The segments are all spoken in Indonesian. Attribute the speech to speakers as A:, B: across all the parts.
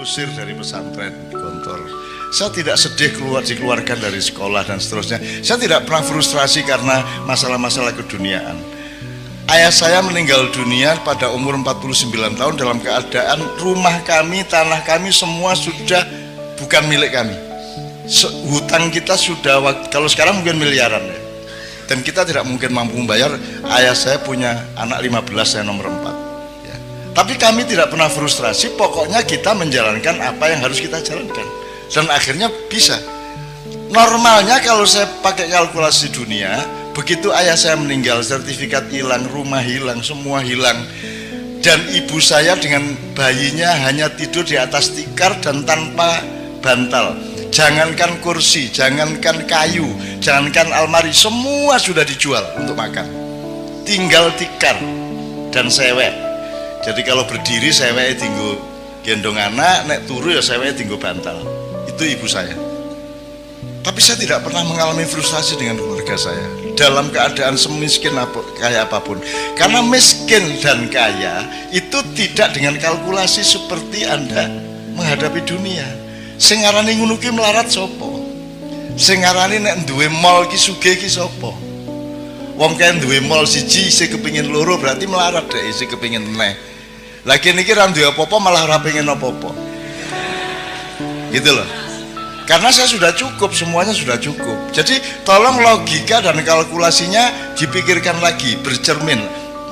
A: diusir dari pesantren Gontor. Saya tidak sedih dikeluarkan dari sekolah dan seterusnya. Saya tidak pernah frustrasi karena masalah-masalah keduniaan. Ayah saya meninggal dunia pada umur 49 tahun dalam keadaan rumah kami, tanah kami semua sudah bukan milik kami. Hutang kita sudah, kalau sekarang mungkin miliaran ya. Dan kita tidak mungkin mampu membayar. Ayah saya punya anak 15, saya nomor 4 ya. Tapi kami tidak pernah frustrasi. Pokoknya kita menjalankan apa yang harus kita jalankan. Dan akhirnya bisa. Normalnya kalau saya pakai kalkulasi dunia, begitu ayah saya meninggal, sertifikat hilang, rumah hilang, semua hilang. Dan ibu saya dengan bayinya hanya tidur di atas tikar dan tanpa bantal. Jangankan kursi, jangankan kayu, jangankan almari, semua sudah dijual untuk makan. Tinggal tikar dan sewek. Jadi kalau berdiri seweknya tinggal gendong anak, nek turu ya seweknya tinggal bantal. Itu ibu saya. Tapi saya tidak pernah mengalami frustrasi dengan keluarga saya dalam keadaan semiskin kaya apapun. Karena miskin dan kaya itu tidak dengan kalkulasi seperti Anda menghadapi dunia. Sing ngarani ngono ki melarat sapa? Sing ngarani nek duwe mall ki sugih ki sapa? Wong kae duwe mall siji isih kepengin loro berarti melarat deh, isih kepengin meneh. Lah kene iki ra duwe apa-apa malah ora pengen apa-apa. Gitu loh. Karena saya sudah cukup, semuanya sudah cukup. Jadi tolong logika dan kalkulasinya dipikirkan lagi, bercermin,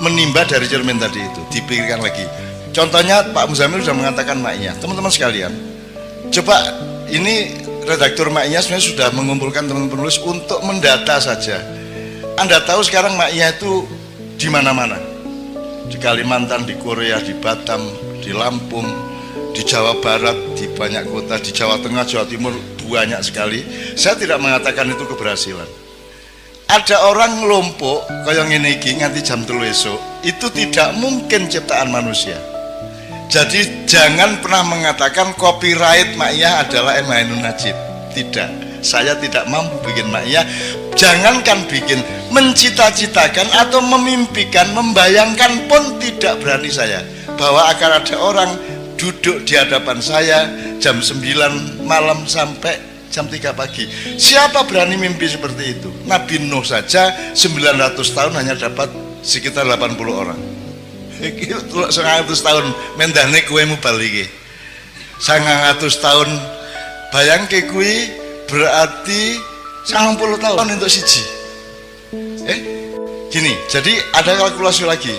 A: menimba dari cermin tadi itu, dipikirkan lagi. Contohnya Pak Muzamil sudah mengatakan maknya, teman-teman sekalian. Coba ini redaktur maknya sebenarnya sudah mengumpulkan teman-teman penulis untuk mendata saja. Anda tahu sekarang maknya itu di mana-mana, di Kalimantan, di Korea, di Batam, di Lampung, di Jawa Barat, di banyak kota, di Jawa Tengah, Jawa Timur, banyak sekali. Saya tidak mengatakan itu keberhasilan. Ada orang ngelompok kayak ngene iki nganti jam 3 esuk, itu tidak mungkin ciptaan manusia. Jadi jangan pernah mengatakan copyright Ma'iyah adalah M. Ainun Najib. Tidak, saya tidak mampu bikin Ma'iyah. Jangankan bikin, mencita-citakan atau memimpikan, membayangkan pun tidak berani saya bahwa akan ada orang duduk di hadapan saya jam 9 malam sampai jam 3 pagi. Siapa berani mimpi seperti itu? Nabi Nuh saja 900 tahun hanya dapat sekitar 80 orang. Iki 100 tahun mendahne kuwemu balik iki. 900 tahun bayangke kuwi berarti 90 tahun untuk siji. Gini, jadi ada kalkulasi lagi.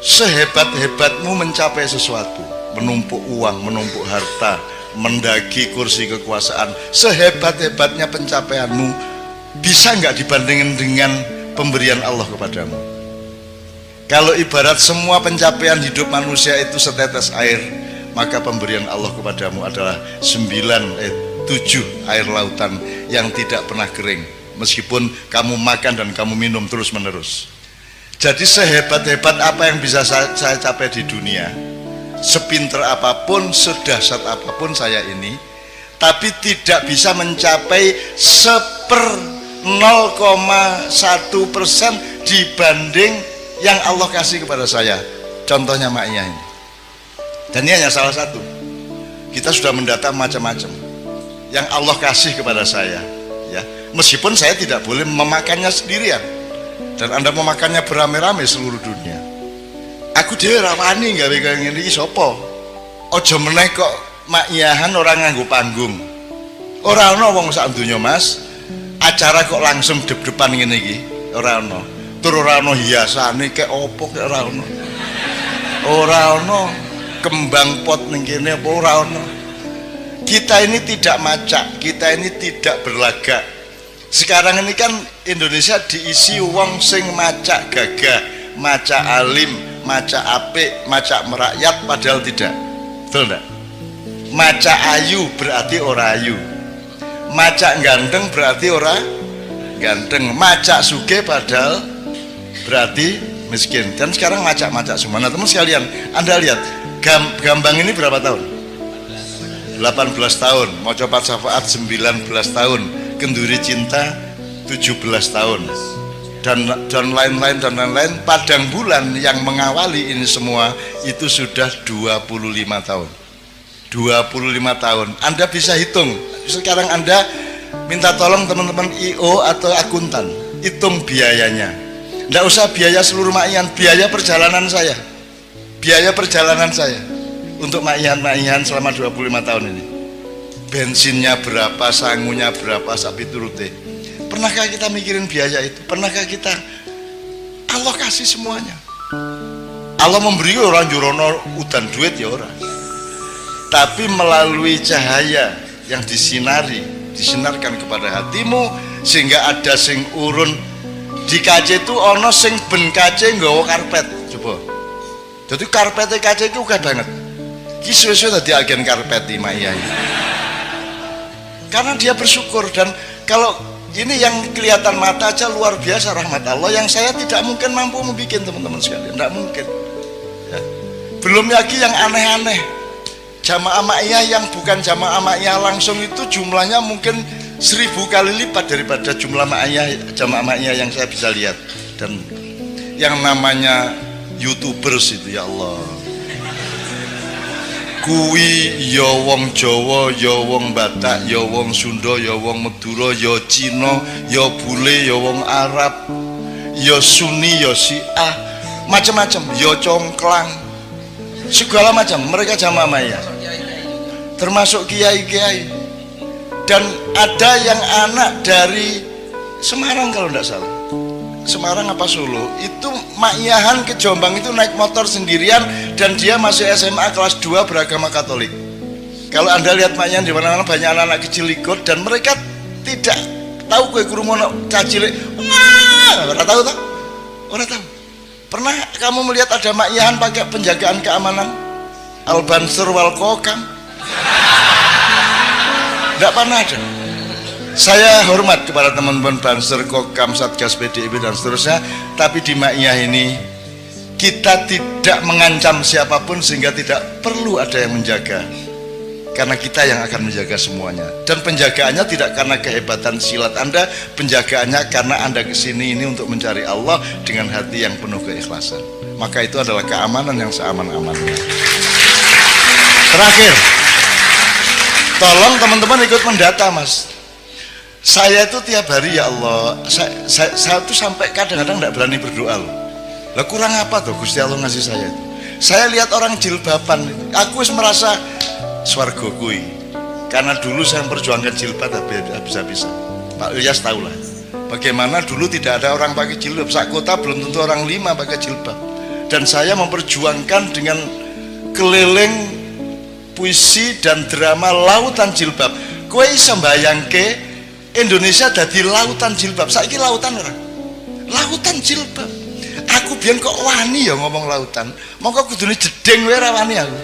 A: Sehebat-hebatmu mencapai sesuatu, menumpuk uang, menumpuk harta, mendaki kursi kekuasaan, sehebat-hebatnya pencapaianmu bisa nggak dibandingkan dengan pemberian Allah kepadamu? Kalau ibarat semua pencapaian hidup manusia itu setetes air, maka pemberian Allah kepadamu adalah 7 air lautan yang tidak pernah kering, meskipun kamu makan dan kamu minum terus menerus. Jadi sehebat-hebat apa yang bisa saya capai di dunia, sepinter apapun, sedahsyat apapun saya ini, tapi tidak bisa mencapai 0,1% dibanding yang Allah kasih kepada saya. Contohnya Ma'iyah ini. Dan ini hanya salah satu. Kita sudah mendata macam-macam yang Allah kasih kepada saya, ya. Meskipun saya tidak boleh memakannya sendirian, dan Anda memakannya beramai-ramai seluruh dunia. Aku dhewe ra wani gawe kaya ngene iki sapa? Aja meneh kok Ma'iyahan orang nganggo panggung. Ora ana wong sak donya, Mas. Acara kok langsung dep-depan ngene iki, ora ana. Tur ora ana hiasane kek opo kek ora ana. Ora ana kembang pot ning kene apa ora ana. Kita ini tidak macak, kita ini tidak berlagak. Sekarang ini kan Indonesia diisi wong sing macak gagah, macak alim, macak apik, macak merakyat, padahal tidak. Betul enggak? Macak ayu berarti ora ayu, macak ganteng berarti ora ganteng, macak sugih padahal berarti miskin. Dan sekarang macak-macak semua. Nah teman sekalian, Anda lihat Gambang ini berapa tahun? 18 tahun. Mau coba syafaat 19 tahun. Kenduri cinta 17 tahun. Dan lain-lain. Padang bulan yang mengawali ini semua itu sudah 25 tahun. 25 tahun. Anda bisa hitung. Sekarang Anda minta tolong teman-teman IO atau akuntan, hitung biayanya. Tidak usah biaya seluruh ma'ian, biaya perjalanan saya. Biaya perjalanan saya untuk ma'ian selama 25 tahun ini. Bensinnya berapa, sangunya berapa, sapi turute. Pernahkah kita mikirin biaya itu? Pernahkah kita Allah kasih semuanya? Allah memberi orang jurono udan duit ya orang. Tapi melalui cahaya yang disinarkan kepada hatimu, sehingga ada sing urun di kaca itu ono sing ben kaca nggawa karpet. Coba. Jadi karpetnya kaca itu uga banget. Ki suwe-suwe dadi agen karpet di Maya. Karena dia bersyukur. Dan kalau ini yang kelihatan mata aja luar biasa rahmat Allah yang saya tidak mungkin mampu membuat, teman-teman sekalian, tidak mungkin ya. Belum lagi yang aneh-aneh, jamaah ma'iyah yang bukan jamaah ma'iyah langsung itu jumlahnya mungkin 1000 kali lipat daripada jumlah jamaah ma'iyah yang saya bisa lihat. Dan yang namanya YouTubers itu, ya Allah, kuwi ya wong Jawa, ya wong Batak, ya wong Sunda, ya wong Madura, ya Cina, ya bule, ya wong Arab, ya Sunni, ya Syiah, macam-macam, ya congklang, segala macam. Mereka jamaah ma'iyah, termasuk kiai-kiai. Dan ada yang anak dari Semarang kalau tidak salah, Semarang apa Solo, itu ma'iyahan ke Jombang itu naik motor sendirian, dan dia masih SMA kelas 2 beragama Katolik. Kalau Anda lihat ma'iyahan di mana-mana banyak anak-anak kecil ikut, dan mereka tidak tahu kue kurumono cacilik. Ora tahu toh? Ora tahu. Pernah kamu melihat ada ma'iyahan pakai penjagaan keamanan? Al-Bansur wal Kokam? Tidak pernah ada. Saya hormat kepada teman-teman Bansur, Kokam, Satgas PDIP dan seterusnya, tapi di Ma'iyah ini kita tidak mengancam siapapun sehingga tidak perlu ada yang menjaga, karena kita yang akan menjaga semuanya. Dan penjagaannya tidak karena kehebatan silat Anda, penjagaannya karena Anda kesini ini untuk mencari Allah dengan hati yang penuh keikhlasan. Maka itu adalah keamanan yang seaman-amannya. Terakhir, tolong teman-teman ikut mendata, Mas. Saya itu tiap hari, ya Allah, saya tuh sampai kadang-kadang tidak berani berdoa loh. Lah kurang apa tuh Gusti Allah ngasih saya itu? Saya lihat orang jilbaban, aku merasa swarga kui. Karena dulu saya memperjuangkan jilbab habis-habisan. Pak Ilyas tahu lah bagaimana dulu tidak ada orang pakai jilbab. Sak kota belum tentu orang 5 pakai jilbab. Dan saya memperjuangkan dengan keliling puisi dan drama lautan jilbab. Kowe iso mbayangke Indonesia dadi lautan jilbab. Saiki lautan orang, lautan jilbab. Aku biyen kok wani ya ngomong lautan. Mongko kudune jedeng wae ra wani aku.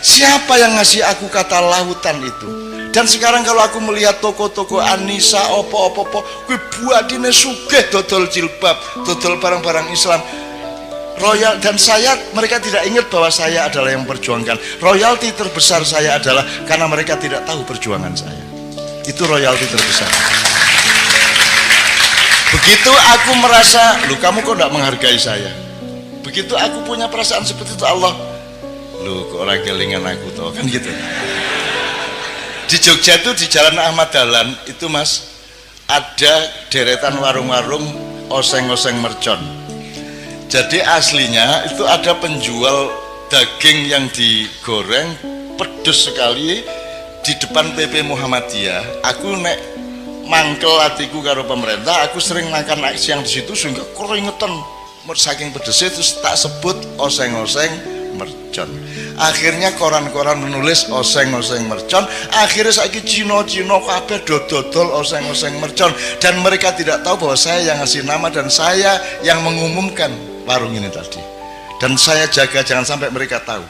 A: Siapa yang ngasih aku kata lautan itu? Dan sekarang kalau aku melihat toko-toko Anissa, opo-opo, kuwi buatine sugih dodol jilbab, dodol barang-barang Islam. Royal, dan mereka tidak ingat bahwa saya adalah yang memperjuangkan. Royalti terbesar saya adalah karena mereka tidak tahu perjuangan saya. Itu royalti terbesar. Begitu aku merasa, lu kamu kok tidak menghargai saya. Begitu aku punya perasaan seperti itu, Allah, lu kok orang kelingan aku toh, kan gitu. Di Jogja itu di Jalan Ahmad Dahlan itu, Mas, ada deretan warung-warung oseng-oseng mercon. Jadi aslinya itu ada penjual daging yang digoreng pedes sekali di depan PP Muhammadiyah. Aku nek mangkel hatiku karo pemerintah, aku sering makan siang di situ sehingga keringetan saking pedesnya, terus tak sebut oseng-oseng mercon. Akhirnya koran-koran menulis oseng-oseng mercon. Akhirnya saiki Cino-Cino kabeh dodol oseng-oseng mercon, dan mereka tidak tahu bahwa saya yang ngasih nama dan saya yang mengumumkan warung ini tadi. Dan saya jaga jangan sampai mereka tahu.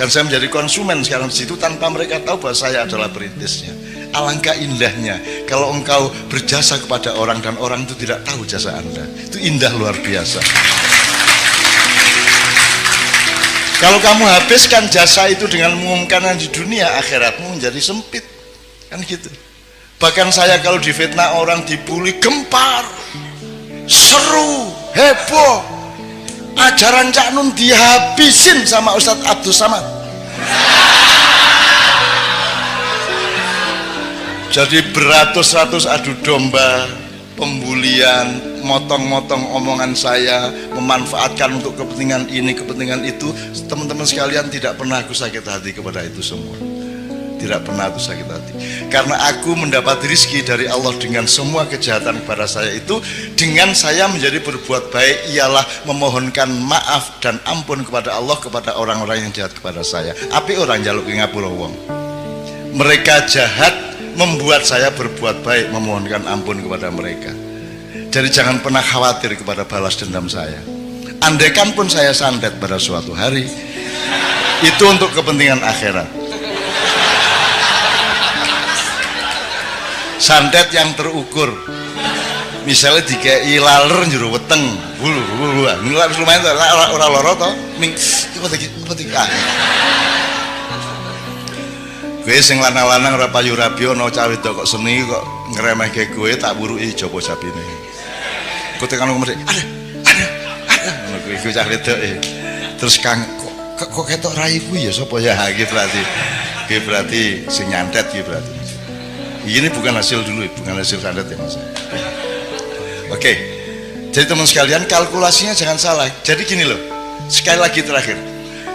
A: Dan saya menjadi konsumen sekarang di situ tanpa mereka tahu bahwa saya adalah perintisnya. Alangkah indahnya kalau engkau berjasa kepada orang dan orang itu tidak tahu jasa Anda. Itu indah luar biasa. Kalau kamu habiskan jasa itu dengan mengumumkan di dunia, akhiratmu menjadi sempit. Kan gitu. Bahkan saya kalau difitnah orang, dibully, gempar, seru, heboh. Ajaran Cak Nun dihabisin sama Ustadz Abdus Samad. Jadi beratus-ratus adu domba, pembulian, motong-motong omongan saya, memanfaatkan untuk kepentingan ini, kepentingan itu. Teman-teman sekalian, tidak pernah aku sakit hati kepada itu semua. Tidak pernah aku sakit hati. Karena aku mendapat rizki dari Allah dengan semua kejahatan kepada saya itu. Dengan saya menjadi berbuat baik ialah memohonkan maaf dan ampun kepada Allah, kepada orang-orang yang jahat kepada saya. Api orang jaluk ngapura wong. Mereka jahat membuat saya berbuat baik, memohonkan ampun kepada mereka. Jadi jangan pernah khawatir kepada balas dendam saya. Andaikan pun saya santet pada suatu hari, itu untuk kepentingan akhirat. Santet yang terukur, misalnya dikei laler njero weteng, bulu, ini lumayan tuh, orang loro toh, ming, apa tiga? Gue sing lanang-lanang ora payu rabi ana cah wedok kok seni kok ngremehke gue tak buruki jaba sapine. Kok tekan ngomong ada. Ngono kuwi cah wedok terus kang kok ketok rai kuwi ya sapa ya iki berarti. Iki berarti sing nyantet iki berarti. Ini bukan hasil dulu, bukan hasil santet ya Mas. Oke. Jadi teman sekalian, kalkulasinya jangan salah. Jadi gini loh. Sekali lagi terakhir.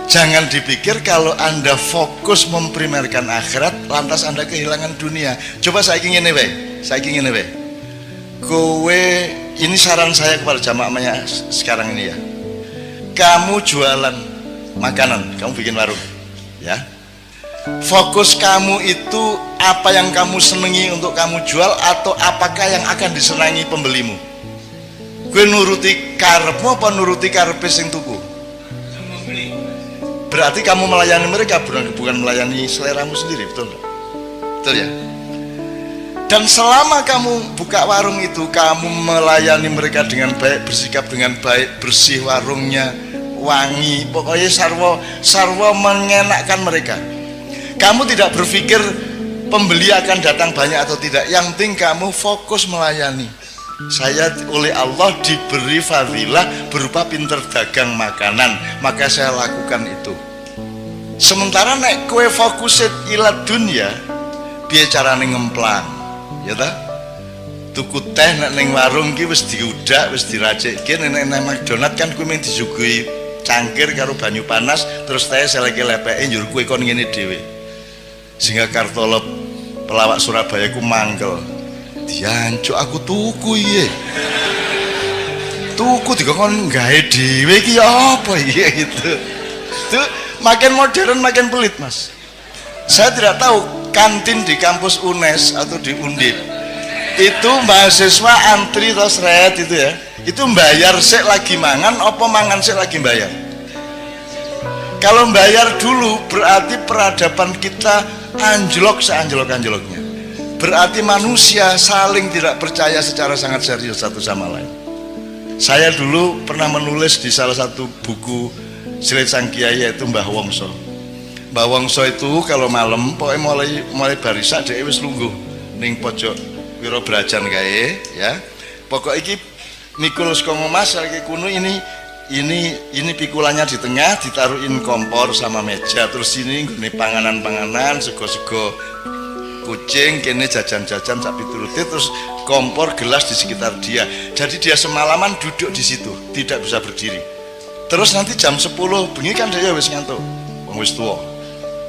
A: Jangan dipikir kalau Anda fokus memprimerkan akhirat, lantas Anda kehilangan dunia. Coba saya ingin ini, kowe, ini saran saya kepada jamaahnya sekarang ini ya. Kamu jualan makanan, kamu bikin warung, ya. Fokus kamu itu apa yang kamu senangi untuk kamu jual atau apakah yang akan disenangi pembelimu? Kowe nuruti karepmu apa nuruti karepe sing tuku? Berarti kamu melayani mereka, bukan melayani seleramu sendiri, betul enggak? Betul ya? Dan selama kamu buka warung itu, kamu melayani mereka dengan baik, bersikap dengan baik, bersih warungnya, wangi, pokoknya sarwa mengenakkan mereka. Kamu tidak berpikir pembeli akan datang banyak atau tidak, yang penting kamu fokus melayani. Saya oleh Allah diberi fadilah berupa pinter dagang makanan, maka saya lakukan itu. Sementara nek kowe fokusit ila dunya, piye carane ngemplang, ya ta? Tuku teh nek ning warung ki wis diudak, wis diracikke, nek nang McDonald kan kowe mung disuguhi cangkir karo banyu panas, terus teh seleke lepeke njur kowe kon ngene dhewe. Sehingga Kartolo pelawak Surabaya ku mangkel. Diancuk aku tuku iye. Tuku dikon gawe dhewe iki apa iye gitu. Itu makin modern makin pelit, Mas. Saya tidak tahu kantin di kampus UNES atau di Undip. Itu mahasiswa antri terus red itu ya. Itu bayar sik lagi mangan apa mangan sik lagi bayar? Kalau bayar dulu berarti peradaban kita anjlok seanjlok-anjloknya. Berarti manusia saling tidak percaya secara sangat serius satu sama lain. Saya dulu pernah menulis di salah satu buku Silit Sang Kiai yaitu Mbah Wongso. Mbah Wongso itu kalau malam pokoknya mulai barisa dia wis lungguh ning pojok wiro brajan kae ya. Pokok iki mikul saka Mas lagi kuno ini pikulannya di tengah ditaruhin kompor sama meja, terus ini nggone panganan-panganan sego-sego kucing, kene jajan-jajan sapi turuti, terus kompor gelas di sekitar dia. Jadi dia semalaman duduk di situ, tidak bisa berdiri. Terus nanti jam 10 bengi kan dia wis ngantuk, wong wis tuwa.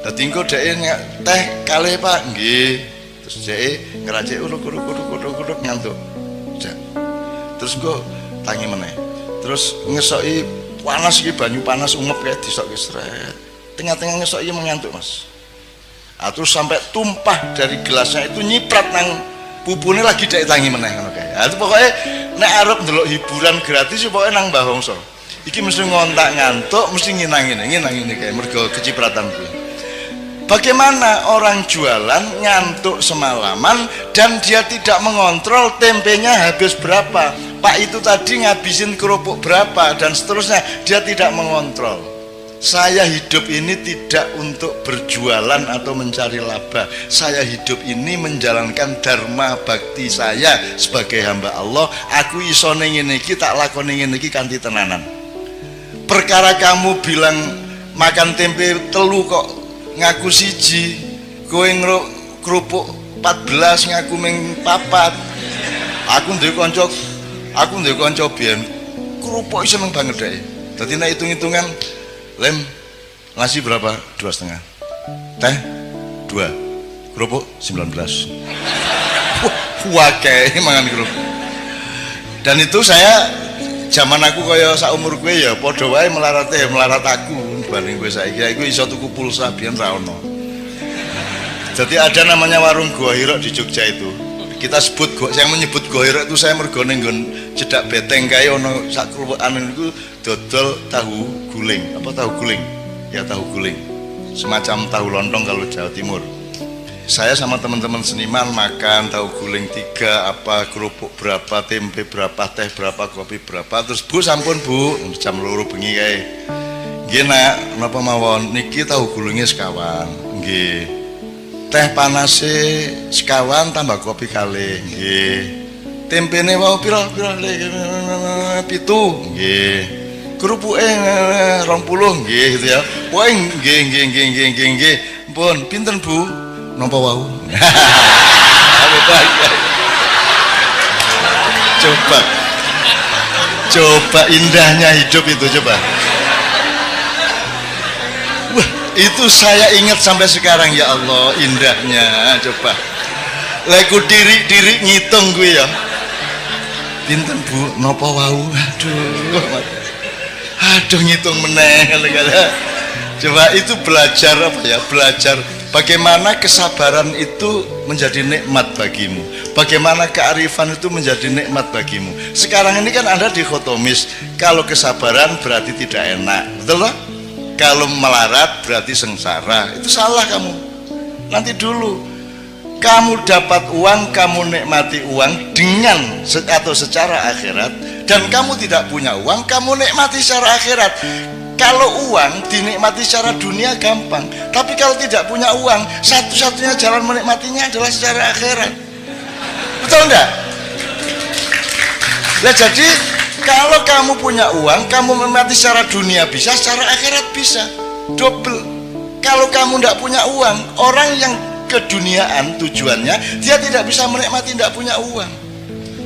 A: Dadi engko dhek teh kalih Pak, nggih. Terus dhek ngeracik uruk-uruk ngantuk. Terus engko tangi meneh. Terus ngesoki panas iki banyu panas ungep kayak disoki sret. Tengah-tengah ngesoki mengantuk, Mas. Terus sampai tumpah dari gelasnya itu nyiprat nang pupune lagi dhek tangi meneh ngono kae. Itu pokoknya nek arep ndelok hiburan gratis pokoke nang Mbah Wongso. Iki mesti ngontak ngantuk, mesti nginang ini kayak mergo kecipratan kuwi. Bagaimana orang jualan ngantuk semalaman dan dia tidak mengontrol tempenya habis berapa, Pak itu tadi ngabisin kerupuk berapa dan seterusnya, dia tidak mengontrol. Saya hidup ini tidak untuk berjualan atau mencari laba. Saya hidup ini menjalankan dharma bakti saya sebagai hamba Allah. Aku iso ning ngene iki tak lakoni ngene iki kanthi tenanan. Perkara kamu bilang makan tempe telu kok ngaku siji, kowe kerupuk 14 ngaku ming papat. Aku ndek kanca biyen kerupuk seneng banget deh. Dadi nek hitung-hitungan lem nasi berapa? 2,5. Teh 2. Kerupuk 19. Wah, kayak mangan kerupuk. Dan itu saya zaman aku kaya sak umur kowe ya padha wae melarat aku dibanding kowe saiki. Iku iso tuku pulsa biyen ra ono. Jadi ada namanya warung Gua Hiro di Jogja itu. Kita sebut yang menyebut Gua Hiro itu saya mergo ning nggon cedak beteng kae ono sak keruwekan niku dodol tahu guling. Apa tahu guling? Ya tahu guling. Semacam tahu lontong kalau Jawa Timur. Saya sama teman-teman seniman makan tahu guling 3, apa kerupuk berapa, tempe berapa, teh berapa, kopi berapa. Terus Bu sampun Bu, jam 2 bengi kae. Nggih Nak, napa mawon niki tahu gulingnya sekawan. Nggih. Teh panase sekawan tambah kopi kalih. Nggih. Tempene wau pira 7. Nggih. Kerupuke 20 nggih gitu ya. Wah nggih. Pun pinten Bu? Napa wau? Coba indahnya hidup itu coba. Wah, itu saya ingat sampai sekarang ya Allah indahnya coba. Leku diri ngitung gue ya. Pinten Bu, napa wau? Aduh ngitung meneh. Coba itu belajar apa ya? Belajar bagaimana kesabaran itu menjadi nikmat bagimu. Bagaimana kearifan itu menjadi nikmat bagimu. Sekarang ini kan Anda dikotomis. Kalau kesabaran berarti tidak enak. Betul loh? Kalau melarat berarti sengsara. Itu salah kamu. Nanti dulu. Kamu dapat uang, kamu nikmati uang dengan atau secara akhirat. Dan kamu tidak punya uang, kamu nikmati secara akhirat. Kalau uang dinikmati secara dunia gampang, tapi kalau tidak punya uang, satu-satunya jalan menikmatinya adalah secara akhirat. Betul enggak? Nah, jadi kalau kamu punya uang, kamu menikmati secara dunia bisa, secara akhirat bisa. Double. Kalau kamu tidak punya uang, orang yang keduniaan tujuannya, dia tidak bisa menikmati tidak punya uang.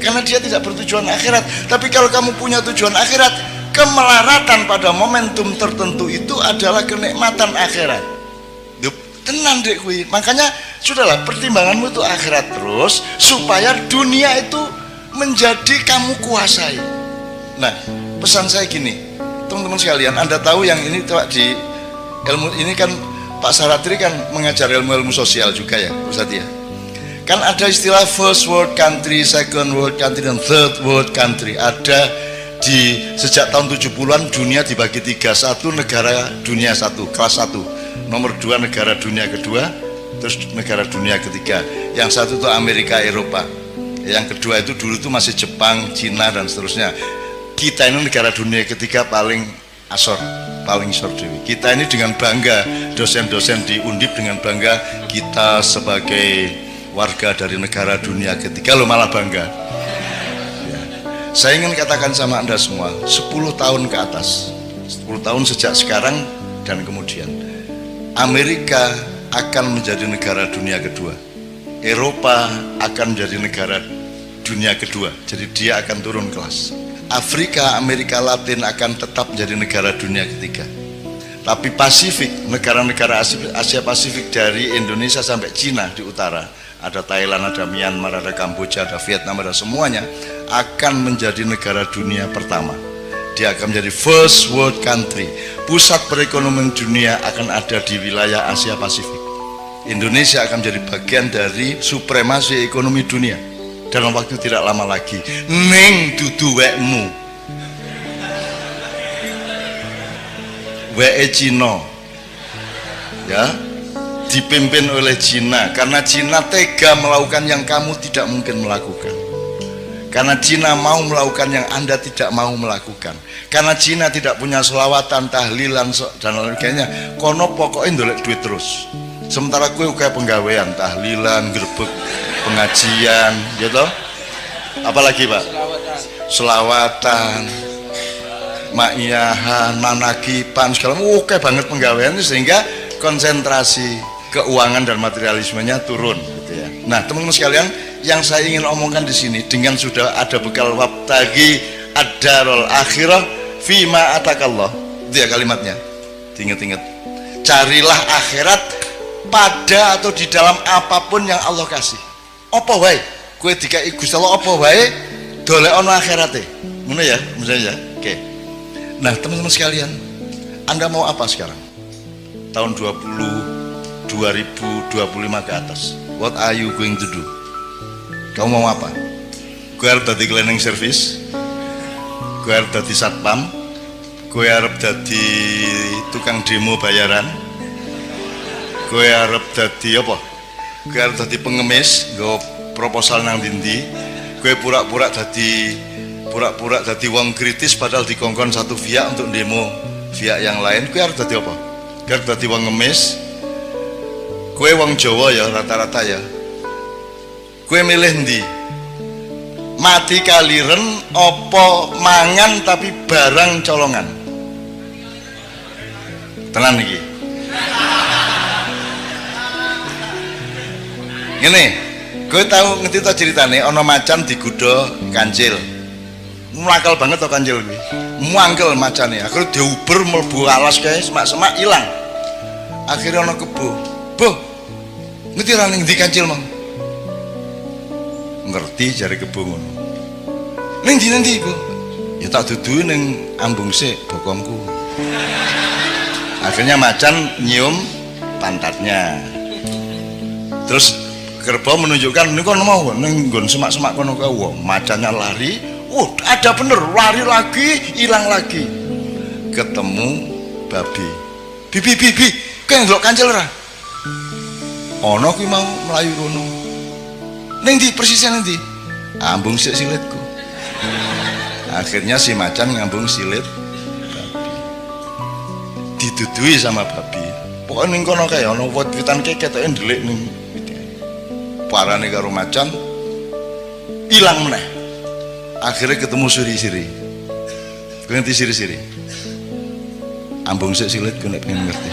A: Karena dia tidak bertujuan akhirat. Tapi kalau kamu punya tujuan akhirat, kemelaratan pada momentum tertentu itu adalah kenikmatan akhirat. Tenang dek kui. Makanya sudahlah, pertimbanganmu itu akhirat terus supaya dunia itu menjadi kamu kuasai. Nah, pesan saya gini, teman-teman sekalian, Anda tahu yang ini di ilmu ini kan Pak Saratri kan mengajar ilmu-ilmu sosial juga ya, Ustaz ya. Kan ada istilah first world country, second world country, dan third world country. Ada di sejak tahun 70-an dunia dibagi 3. 1 negara dunia 1, kelas 1. Nomor 2 negara dunia kedua, terus negara dunia ketiga. Yang 1 itu Amerika, Eropa. Yang kedua itu dulu itu masih Jepang, Cina dan seterusnya. Kita ini negara dunia ketiga paling asor, paling isor dewi. Kita ini dengan bangga, dosen-dosen di Undip dengan bangga kita sebagai warga dari negara dunia ketiga, lo malah bangga. Ya. Saya ingin katakan sama Anda semua, 10 tahun ke atas, 10 tahun sejak sekarang dan kemudian, Amerika akan menjadi negara dunia kedua, Eropa akan menjadi negara dunia kedua, jadi dia akan turun kelas. Afrika, Amerika Latin akan tetap menjadi negara dunia ketiga. Tapi Pasifik, negara-negara Asia Pasifik dari Indonesia sampai Cina di utara, ada Thailand, ada Myanmar, ada Kamboja, ada Vietnam, ada semuanya, akan menjadi negara dunia pertama. Dia akan menjadi first world country. Pusat perekonomian dunia akan ada di wilayah Asia Pasifik. Indonesia akan menjadi bagian dari supremasi ekonomi dunia dalam waktu tidak lama lagi. Ning dudu wekmu, weke Cina, ya, dipimpin oleh Cina, karena Cina tega melakukan yang kamu tidak mungkin melakukan, karena Cina mau melakukan yang Anda tidak mau melakukan, karena Cina tidak punya selawatan, tahlilan dan lain sebagainya. Kono pokoknya ndolek duit terus, sementara gue kayak penggawean, tahlilan, gerbek, pengajian gitu. Apalagi Pak? Selawatan, ma'iyahan, manakipan, segala oke banget penggawean, sehingga konsentrasi keuangan dan materialismenya turun gitu ya. Nah, teman-teman sekalian, yang saya ingin omongkan di sini dengan sudah ada bekal wabtagi ad-darul akhirah fima atakallah. Itu ya kalimatnya. Ingat-ingat. Carilah akhirat pada atau di dalam apapun yang Allah kasih. Apa wae? Kowe dikai Gusti Allah apa wae dolek ono akhirate. Ngono ya, misalnya ya. Oke. Nah, teman-teman sekalian, Anda mau apa sekarang? Tahun 2025 ke atas. What are you going to do? Kamu mau apa? Gue harap jadi cleaning service, gue harap jadi satpam, gue harap jadi tukang demo bayaran, gue harap jadi apa? Gue harap jadi pengemis, gue proposal nang dindi, gue pura-pura jadi wong kritis padahal dikongkon satu pihak untuk demo pihak yang lain. Gue harap jadi apa? Gue harap jadi wong ngemis. Kue wong Jawa ya rata-rata ya. Kue milih ndi? Mati kaliren opo mangan tapi barang colongan. Tenan iki. Ngene, kowe tahu ngerti to ceritane ana macan digodha kancil. Mlakal banget to kancil kuwi. Muangkel macane, akhirnya diuber mlebu alas kae semak-semak ilang. Akhirnya ana kebo. Boh, ngerti ra ning ndi kancil mang? Ngerti jare kebo ngono. Ning ndi Bu? Ya tak duduhi ning ambung sik bokongku. Akhirnya macan nyium pantatnya. Terus kerbau menunjukkan ini kono mau ning nggon semak-semak kono kae. Wah, macannya lari. Ada bener, lari lagi, hilang lagi. Ketemu babi. Bi, kowe ndelok kancil ora? Ono kuwi mau melayu rono. Ning ndi persisnya ning ndi? Ambung sik silitku. Akhirnya si macan ngambung silit babi. Didudui sama babi. Pokoknya ning kono kae ono wit-witan ketoke ndelik ning parane karo macan ilang meneh. Akhirnya ketemu siri-siri. Kowe ngerti siri-siri? Ambung sik silitku nek pengen ngerti.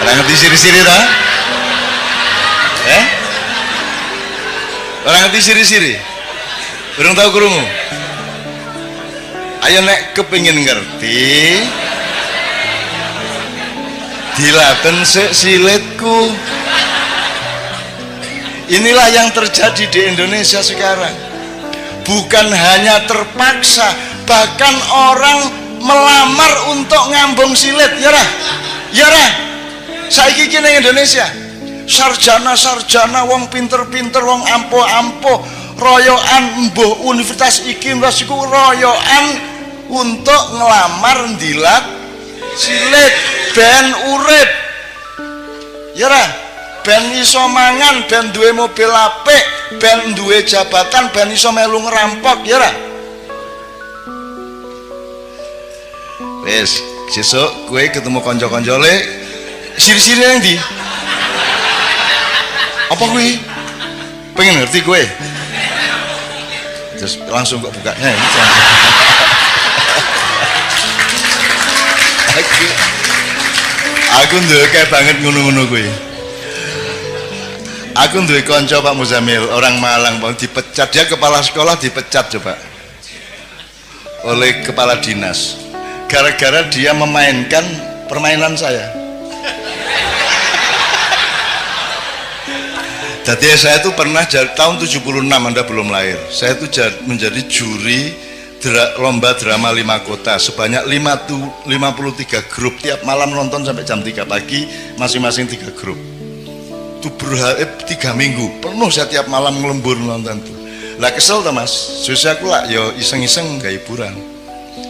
A: Orang ngerti siri-siri tak? Orang ngerti siri-siri? Orang tahu krungu? Ayo nek kepingin ngerti, dilaten sik silitku. Inilah yang terjadi di Indonesia sekarang. Bukan hanya terpaksa, bahkan orang melamar untuk ngambung silit, ya Rah? Ya Rah? Saiki kene Indonesia sarjana wong pinter-pinter wong ampuh-ampuh royokan mbuh universitas iki universitas iku royokan untuk ngelamar ndilat silit ben urip ya ra ben iso mangan ben duwe mobil apik ben duwe jabatan ben iso melu ngerampok ya ra wis sesuk kowe ketemu kanca-kancane siri-siri yang di apa gue pengen ngerti gue terus langsung kok bukanya aku ndek banget ngono-ngono gue aku ndek kanca Pak Muzamil orang Malang Bang dipecat dia kepala sekolah dipecat coba oleh kepala dinas gara-gara dia memainkan permainan saya. Jadi saya itu pernah tahun 76 Anda belum lahir. Saya itu menjadi juri lomba drama 5 kota sebanyak 53 grup tiap malam nonton sampai jam 3 pagi masing-masing 3 grup. Itu 3 minggu penuh saya tiap malam ngelembur nonton tuh. Lah kesel tuh Mas. Susah aku lah yo iseng-iseng gak hiburan.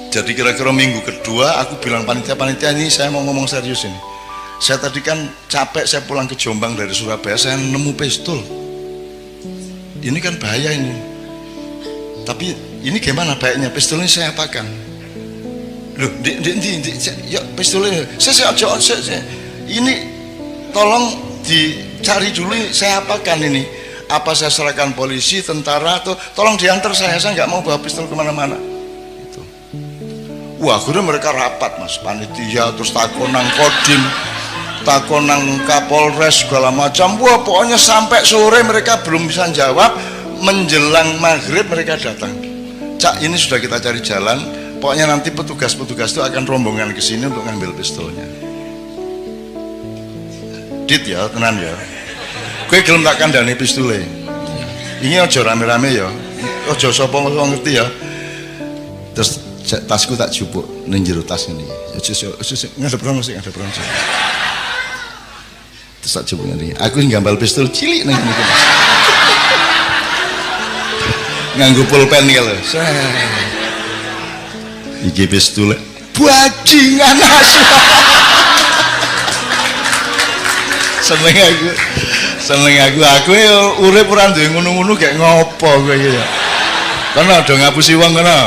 A: Jadi kira-kira minggu kedua aku bilang panitia ini saya mau ngomong serius ini. Saya tadi kan capek, saya pulang ke Jombang dari Surabaya, saya nemu pistol. Ini kan bahaya ini. Tapi ini gimana baiknya? Pistolnya saya apakan? Loh, ya pistolnya. Saya ini tolong dicari dulu. Saya apakan ini? Apa saya serahkan polisi, tentara, atau tolong diantar saya nggak mau bawa pistol kemana-mana. Itu. Wah, akhirnya mereka rapat Mas, panitia, terus takon nang kodim. takon nang Kapolres segala macam. Wah, pokoknya sampai sore mereka belum bisa jawab. Menjelang maghrib mereka datang. Cak, ini sudah kita cari jalan. Pokoknya nanti petugas-petugas itu akan rombongan ke sini untuk ngambil pistolnya. Dit ya, tenan ya. Kowe gelem tak kandhani pistole. Ini aja rame-rame ya. Aja sapa ngerti ya. Terus tasku tak jupuk ning jero tas ngene. Ngadep rono sik, ngadep rono sik. Terus tak jupuk ngene. Aku ngambal pistol cilik nang ngene. Nganggo pulpen iki lho. Iki pistol bajingan asu. Seneng aku urip ora duwe ngono-ngono gek ngopo kowe iki ya. Kono do ngapusi wong kono.